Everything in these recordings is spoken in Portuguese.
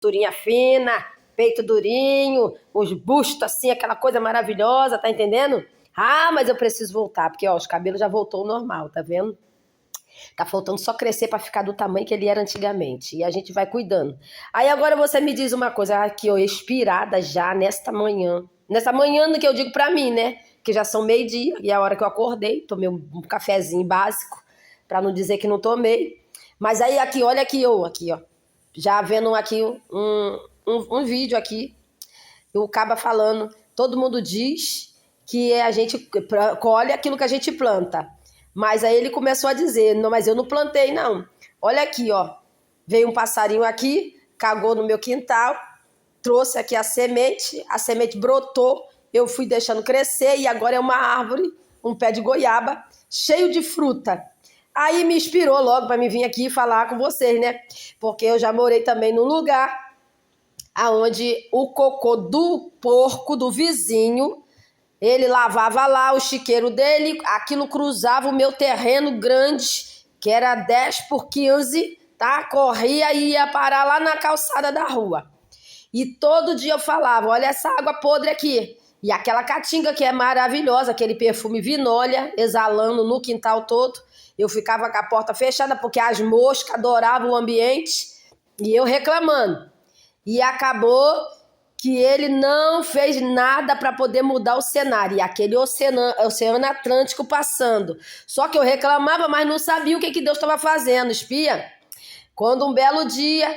cinturinha fina, peito durinho, os bustos assim, aquela coisa maravilhosa, tá entendendo? Ah, mas eu preciso voltar, porque ó, os cabelos já voltou ao normal, tá vendo? Tá faltando só crescer pra ficar do tamanho que ele era antigamente. E a gente vai cuidando. Aí agora você me diz uma coisa, aqui eu inspirada já nesta manhã. Nessa manhã que eu digo pra mim, né? Que já são meio-dia e é a hora que eu acordei, tomei um cafezinho básico, pra não dizer que não tomei. Mas aí aqui, olha aqui eu, aqui ó. Já vendo aqui um vídeo aqui, o Caba falando, todo mundo diz que a gente colhe aquilo que a gente planta. Mas aí ele começou a dizer, não, mas eu não plantei não. Olha aqui, ó, veio um passarinho aqui, cagou no meu quintal, trouxe aqui a semente brotou, eu fui deixando crescer e agora é uma árvore, um pé de goiaba, cheio de fruta. Aí me inspirou logo para me vir aqui falar com vocês, né? Porque eu já morei também num lugar aonde o cocô do porco do vizinho, ele lavava lá o chiqueiro dele, aquilo cruzava o meu terreno grande, que era 10 por 15, tá? Corria e ia parar lá na calçada da rua. E todo dia eu falava, olha essa água podre aqui. E aquela caatinga que é maravilhosa, aquele perfume vinolha, exalando no quintal todo. Eu ficava com a porta fechada porque as moscas adoravam o ambiente e eu reclamando. E acabou que ele não fez nada para poder mudar o cenário. E aquele oceano Atlântico passando. Só que eu reclamava, mas não sabia o que Deus estava fazendo, espia. Quando um belo dia,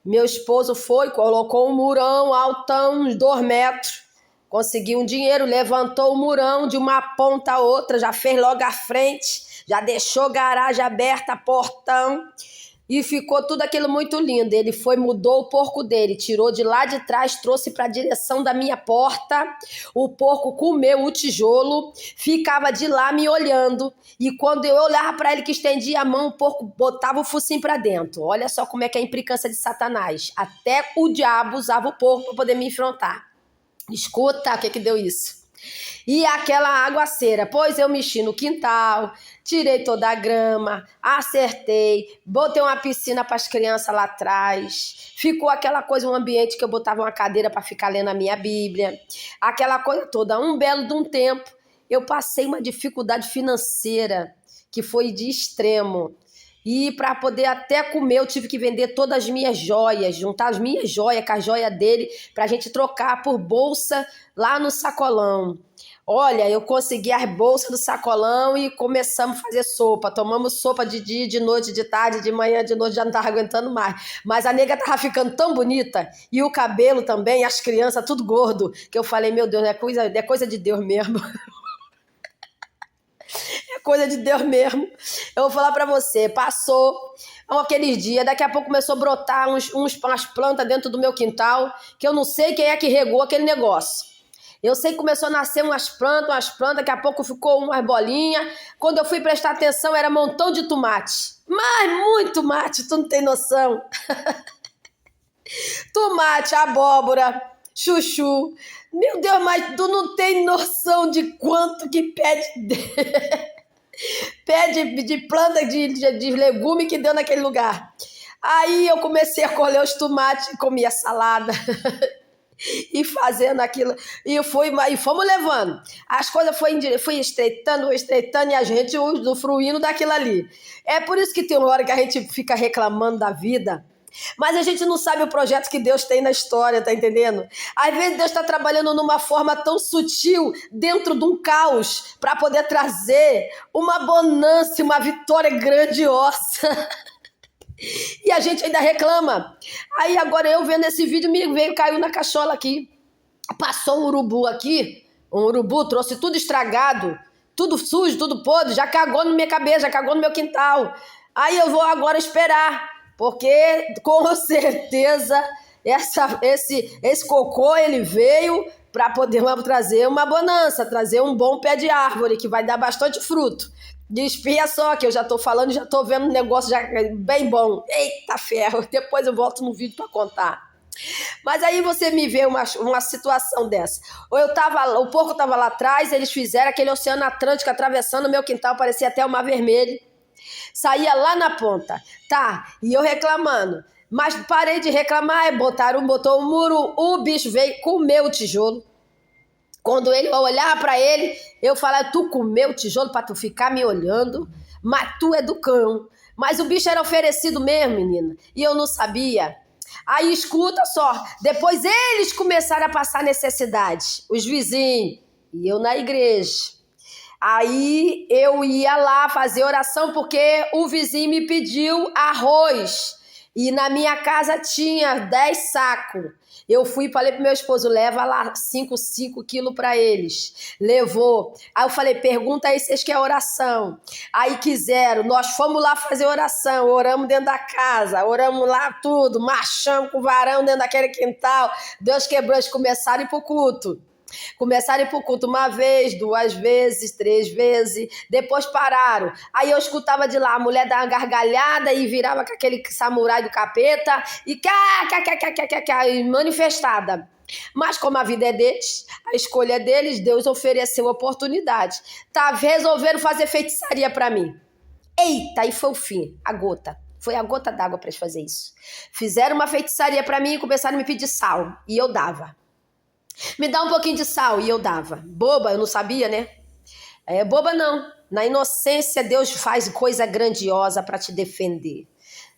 meu esposo foi, colocou um murão altão, uns 2 metros. Conseguiu um dinheiro, levantou o murão de uma ponta a outra, já fez logo à frente, já deixou garagem aberta, portão. E ficou tudo aquilo muito lindo. Ele foi, mudou o porco dele, tirou de lá de trás, trouxe para a direção da minha porta. O porco comeu o tijolo, ficava de lá me olhando. E quando eu olhava para ele que estendia a mão, o porco botava o focinho para dentro. Olha só como é que é a implicância de Satanás. Até o diabo usava o porco para poder me enfrentar. Escuta, o que deu isso? E aquela aguaceira, pois eu mexi no quintal, tirei toda a grama, acertei, botei uma piscina para as crianças lá atrás, ficou aquela coisa, um ambiente que eu botava uma cadeira para ficar lendo a minha Bíblia, aquela coisa toda. Um belo de um tempo, eu passei uma dificuldade financeira que foi de extremo. E para poder até comer, eu tive que vender todas as minhas joias, juntar as minhas joias com a joia dele, para a gente trocar por bolsa lá no sacolão. Olha, eu consegui as bolsas do sacolão e começamos a fazer sopa. Tomamos sopa de dia, de noite, de tarde, de manhã, de noite, já não estava aguentando mais. Mas a nega estava ficando tão bonita, e o cabelo também, as crianças, tudo gordo, que eu falei, meu Deus, é coisa de Deus mesmo. É coisa de Deus mesmo. Eu vou falar pra você, passou aqueles dias, daqui a pouco começou a brotar umas plantas dentro do meu quintal, que eu não sei quem é que regou aquele negócio. Eu sei que começou a nascer umas plantas, daqui a pouco ficou umas bolinhas. Quando eu fui prestar atenção, era um montão de tomate. Mas muito tomate, tu não tem noção. Tomate, abóbora, chuchu. Meu Deus, mas tu não tem noção de quanto que pé de planta de legume que deu naquele lugar. Aí eu comecei a colher os tomates, comia salada e fazendo aquilo. E fomos levando. As coisas fui estreitando e a gente usufruindo daquilo ali. É por isso que tem uma hora que a gente fica reclamando da vida, mas a gente não sabe o projeto que Deus tem na história, tá entendendo? Às vezes Deus está trabalhando numa forma tão sutil dentro de um caos para poder trazer uma bonança, uma vitória grandiosa. E a gente ainda reclama. Aí agora eu vendo esse vídeo, caiu na cachola aqui. Passou um urubu aqui, trouxe tudo estragado, tudo sujo, tudo podre, já cagou na minha cabeça, já cagou no meu quintal. Aí eu vou agora esperar, porque com certeza esse cocô ele veio para poder trazer uma bonança, trazer um bom pé de árvore que vai dar bastante fruto. Espia só que eu já tô falando, já tô vendo um negócio já bem bom. Eita ferro, depois eu volto no vídeo para contar. Mas aí você me vê uma situação dessa. O porco tava lá atrás, eles fizeram aquele oceano Atlântico atravessando o meu quintal, parecia até o Mar Vermelho. Saía lá na ponta, tá? E eu reclamando. Mas parei de reclamar, botou um muro, o bicho veio, comeu o tijolo. Quando ele olhar para ele, eu falar, tu comeu o tijolo para tu ficar me olhando, mas tu é do cão. Mas o bicho era oferecido mesmo, menina, e eu não sabia. Aí escuta só, depois eles começaram a passar necessidade, os vizinhos, e eu na igreja. Aí eu ia lá fazer oração porque o vizinho me pediu arroz. E na minha casa tinha 10 sacos. Eu fui e falei pro meu esposo, leva lá 5 quilos para eles. Levou. Aí eu falei, pergunta aí se vocês querem oração. Aí quiseram, nós fomos lá fazer oração, oramos dentro da casa, oramos lá tudo, marchamos com o varão dentro daquele quintal. Deus quebrou, eles começaram a ir pro culto. Começaram a ir pro culto uma vez, 2 vezes, 3 vezes, depois pararam. Aí eu escutava de lá, a mulher dava uma gargalhada e virava com aquele samurai do capeta e manifestada. Mas como a vida é deles, a escolha é deles, Deus ofereceu oportunidade. Tá, resolveram fazer feitiçaria para mim. Eita, aí foi o fim, a gota. Foi a gota d'água para eles fazer isso. Fizeram uma feitiçaria para mim e começaram a me pedir sal. E eu dava. Me dá um pouquinho de sal, e eu dava. Boba, eu não sabia, né? Boba não. Na inocência, Deus faz coisa grandiosa para te defender.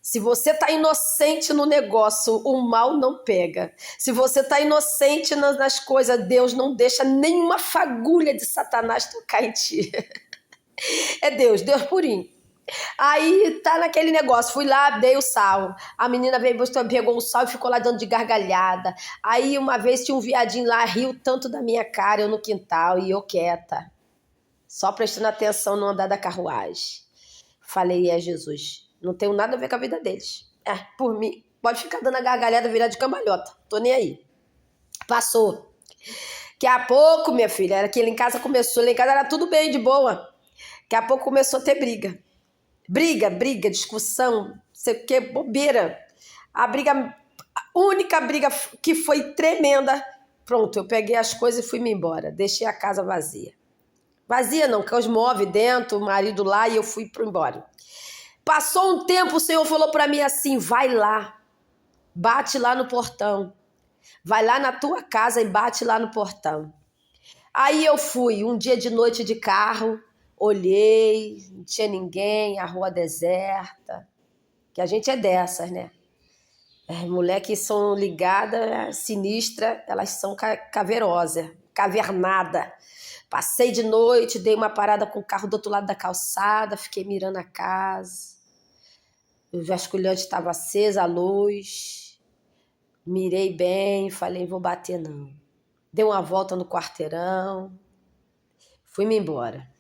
Se você tá inocente no negócio, o mal não pega. Se você tá inocente nas coisas, Deus não deixa nenhuma fagulha de Satanás tocar em ti. É Deus purinho. Aí tá naquele negócio, fui lá, dei o sal. A menina veio, pegou o sal e ficou lá dando de gargalhada. Aí uma vez tinha um viadinho lá, riu tanto da minha cara, eu no quintal, e eu quieta, só prestando atenção no andar da carruagem. Falei, Jesus, não tenho nada a ver com a vida deles. Por mim, pode ficar dando a gargalhada, virar de cambalhota, tô nem aí. Passou. Daqui a pouco, minha filha, lá em casa era tudo bem, de boa. Daqui a pouco começou a ter briga. Briga, discussão, sei o que, bobeira. A única briga que foi tremenda. Pronto, eu peguei as coisas e fui-me embora. Deixei a casa vazia. Vazia não, com os móveis dentro, o marido lá e eu fui embora. Passou um tempo, o Senhor falou para mim assim, vai lá, bate lá no portão. Vai lá na tua casa e bate lá no portão. Aí eu fui, um dia de noite de carro, olhei, não tinha ninguém, a rua deserta, que a gente é dessas, né? Mulher que são ligadas, sinistra, elas são caverosas, cavernada. Passei de noite, dei uma parada com o carro do outro lado da calçada, fiquei mirando a casa. O vasculhante estava acesa, a luz. Mirei bem, falei, vou bater não. Dei uma volta no quarteirão, fui-me embora.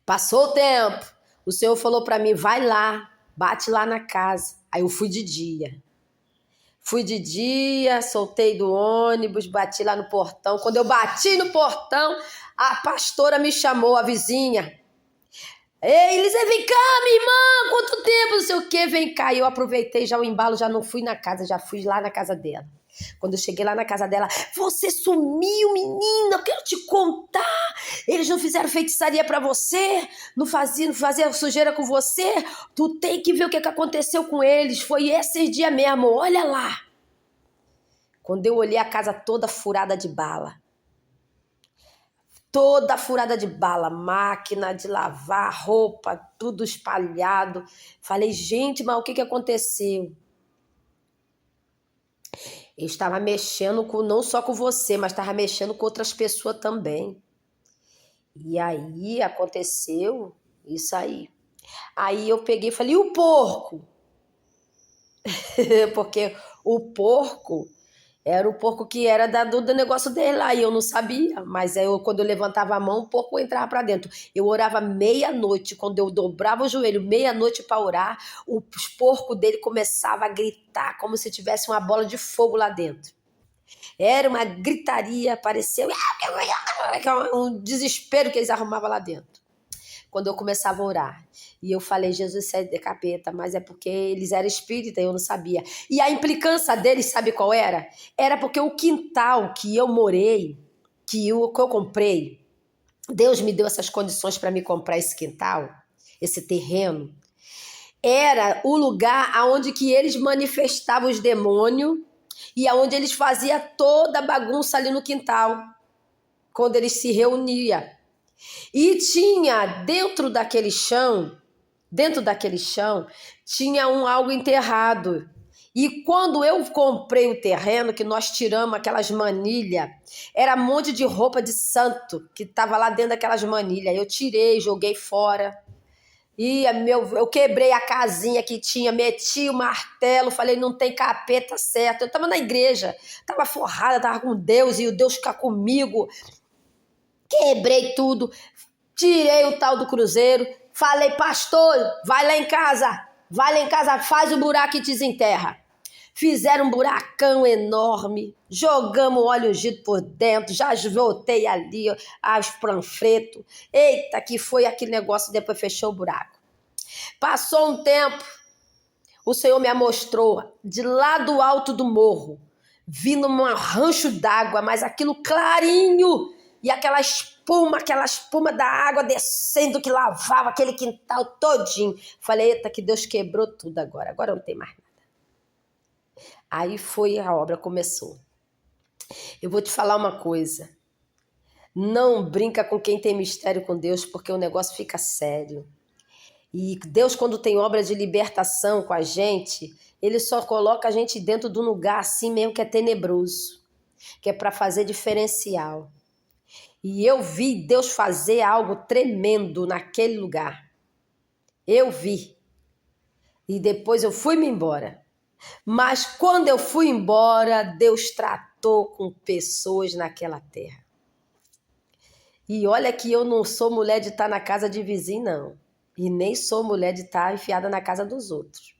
Passou o tempo, o Senhor falou para mim, vai lá, bate lá na casa. Aí eu fui de dia. Soltei do ônibus, bati lá no portão. Quando eu bati no portão, a pastora me chamou, a vizinha. Ei, Elisa, vem cá, minha irmã, quanto tempo, não sei o quê, vem cá. E eu aproveitei já o embalo, já não fui na casa, já fui lá na casa dela. Quando eu cheguei lá na casa dela, você sumiu, menina, eu quero te contar. Eles não fizeram feitiçaria pra você? Não fazia sujeira com você? Tu tem que ver o que aconteceu com eles. Foi esse dia mesmo, olha lá. Quando eu olhei, a casa toda furada de bala. Toda furada de bala, máquina de lavar, roupa, tudo espalhado. Falei, gente, mas o que aconteceu? Eu estava mexendo não só com você, mas estava mexendo com outras pessoas também. E aí aconteceu isso aí. Aí eu peguei e falei, e o porco? Porque o porco era o porco que era do negócio dele lá, e eu não sabia. Mas quando eu levantava a mão, o porco entrava para dentro. Eu orava meia-noite, quando eu dobrava o joelho, meia-noite para orar, os porcos dele começavam a gritar, como se tivesse uma bola de fogo lá dentro. Era uma gritaria, pareceu um desespero que eles arrumavam lá dentro. Quando eu começava a orar. E eu falei, Jesus, isso é de capeta, mas é porque eles eram espíritas, eu não sabia. E a implicância deles, sabe qual era? Era porque o quintal que eu morei, que eu comprei, Deus me deu essas condições para me comprar esse quintal, esse terreno. era o lugar aonde que eles manifestavam os demônios e aonde eles faziam toda a bagunça ali no quintal, quando eles se reuniam. E tinha dentro daquele chão, tinha algo enterrado. E quando eu comprei o terreno, que nós tiramos aquelas manilhas, era um monte de roupa de santo que estava lá dentro daquelas manilhas. Eu tirei, joguei fora. E eu quebrei a casinha que tinha, meti o martelo, falei, não tem capeta certo. Eu estava na igreja, estava forrada, estava com Deus, e o Deus ficar comigo. Quebrei tudo, tirei o tal do cruzeiro, falei, pastor, vai lá em casa, faz o buraco e desenterra. Fizeram um buracão enorme, jogamos óleo ungido por dentro, já voltei ali, os panfletos. Eita, que foi aquele negócio, depois fechou o buraco. Passou um tempo, o Senhor me mostrou de lá do alto do morro, vindo um rancho d'água, mas aquilo clarinho, e aquela espuma da água descendo que lavava aquele quintal todinho. Falei, eita, que Deus quebrou tudo agora não tem mais nada. Aí foi, a obra começou. Eu vou te falar uma coisa. Não brinca com quem tem mistério com Deus, porque o negócio fica sério. E Deus, quando tem obra de libertação com a gente, Ele só coloca a gente dentro de um lugar assim mesmo que é tenebroso, que é para fazer diferencial. E eu vi Deus fazer algo tremendo naquele lugar. Eu vi. E depois eu fui-me embora. Mas quando eu fui embora, Deus tratou com pessoas naquela terra. E olha que eu não sou mulher de estar na casa de vizinho, não. E nem sou mulher de estar enfiada na casa dos outros.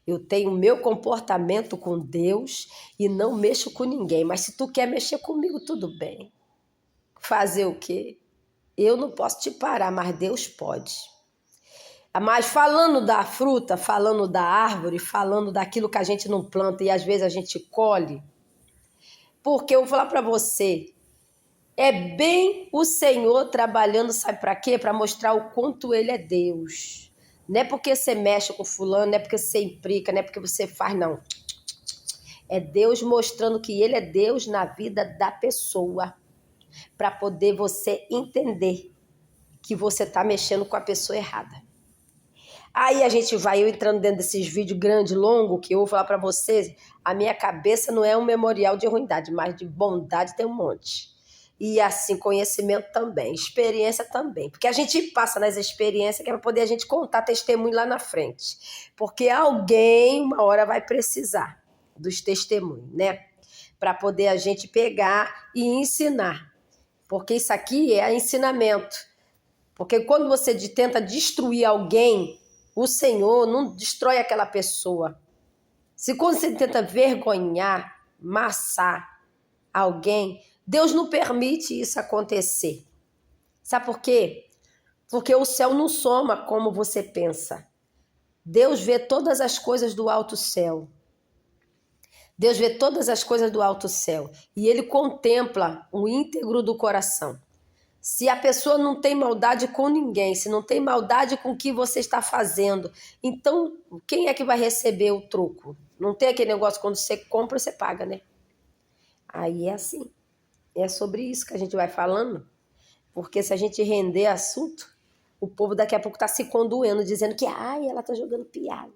Eu tenho o meu comportamento com Deus e não mexo com ninguém. Mas se tu quer mexer comigo, tudo bem. Fazer o quê? Eu não posso te parar, mas Deus pode. Mas falando da fruta, falando da árvore, falando daquilo que a gente não planta e às vezes a gente colhe, porque eu vou falar para você, é bem o Senhor trabalhando, sabe para quê? Para mostrar o quanto Ele é Deus. Não é porque você mexe com fulano, não é porque você implica, não é porque você faz, não. É Deus mostrando que Ele é Deus na vida da pessoa, para poder você entender que você está mexendo com a pessoa errada. Aí a gente vai, eu entrando dentro desses vídeos grandes, longos, que eu vou falar para vocês, a minha cabeça não é um memorial de ruindade, mas de bondade tem um monte. E assim, conhecimento também, experiência também. Porque a gente passa nas experiências que é para poder a gente contar testemunho lá na frente. Porque alguém, uma hora, vai precisar dos testemunhos, né? Para poder a gente pegar e ensinar. Porque isso aqui é ensinamento. Porque quando você tenta destruir alguém, o Senhor não destrói aquela pessoa. Se quando você tenta vergonhar, massar alguém, Deus não permite isso acontecer. Sabe por quê? Porque o céu não soma como você pensa. Deus vê todas as coisas do alto céu. Deus vê todas as coisas do alto céu. E Ele contempla o íntegro do coração. Se a pessoa não tem maldade com ninguém, se não tem maldade com o que você está fazendo, então quem é que vai receber o troco? Não tem aquele negócio quando você compra, você paga, né? Aí é assim. É sobre isso que a gente vai falando. Porque se a gente render assunto, o povo daqui a pouco está se condoendo, dizendo que ela está jogando piada.